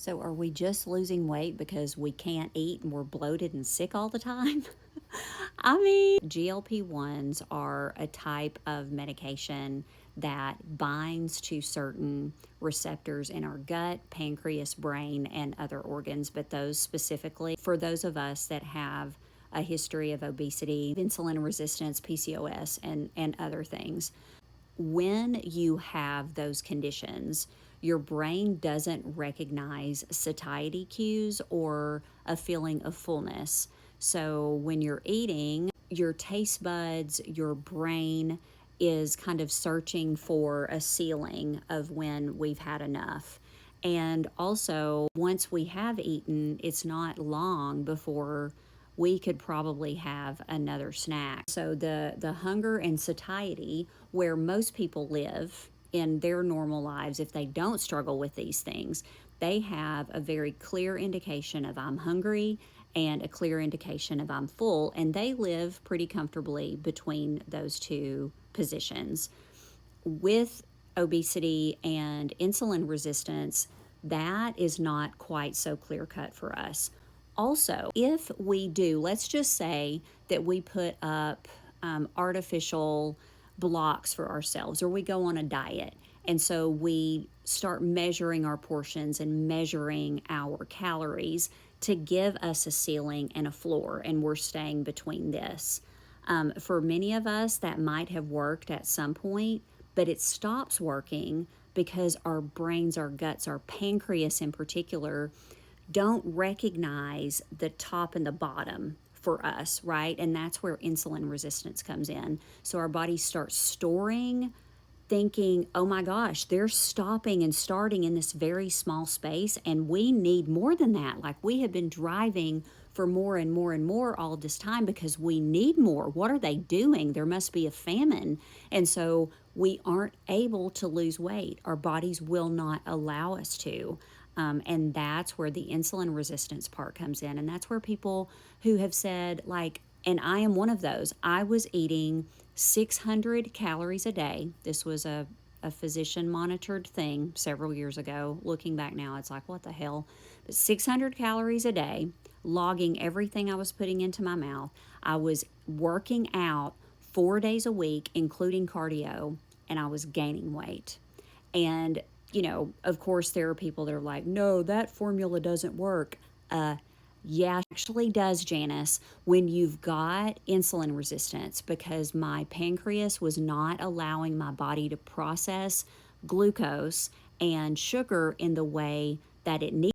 So are we just losing weight because we can't eat and we're bloated and sick all the time? I mean, GLP-1s are a type of medication that binds to certain receptors in our gut, pancreas, brain, and other organs, but those specifically for those of us that have a history of obesity, insulin resistance, PCOS, and other things. When you have those conditions, your brain doesn't recognize satiety cues or a feeling of fullness. So when you're eating, your taste buds, your brain is kind of searching for a ceiling of when we've had enough. And also, once we have eaten, it's not long before we could probably have another snack. So the hunger and satiety where most people live in their normal lives, if they don't struggle with these things, they have a very clear indication of I'm hungry and a clear indication of I'm full, and they live pretty comfortably between those two positions. With obesity and insulin resistance, that is not quite so clear cut for us. Also, if we do, let's just say that we put up artificial blocks for ourselves, or we go on a diet, and so we start measuring our portions and measuring our calories to give us a ceiling and a floor, and we're staying between this. For many of us, that might have worked at some point, but it stops working because our brains, our guts, our pancreas in particular, don't recognize the top and the bottom for us, right? And that's where insulin resistance comes in. So our body starts storing, thinking, oh my gosh, they're stopping and starting in this very small space, and we need more than that. Like, we have been driving for more and more and more all this time because we need more. What are they doing? There must be a famine. And so we aren't able to lose weight. Our bodies will not allow us to. And that's where the insulin resistance part comes in. And that's where people who have said, like, and I am one of those, I was eating 600 calories a day. This was a physician monitored thing several years ago. Looking back now, it's like, what the hell? But 600 calories a day, logging everything I was putting into my mouth. I was working out 4 days a week, including cardio, and I was gaining weight. And, of course, there are people that are like, no, that formula doesn't work. Yeah, it actually does, Janice, when you've got insulin resistance, because my pancreas was not allowing my body to process glucose and sugar in the way that it needs.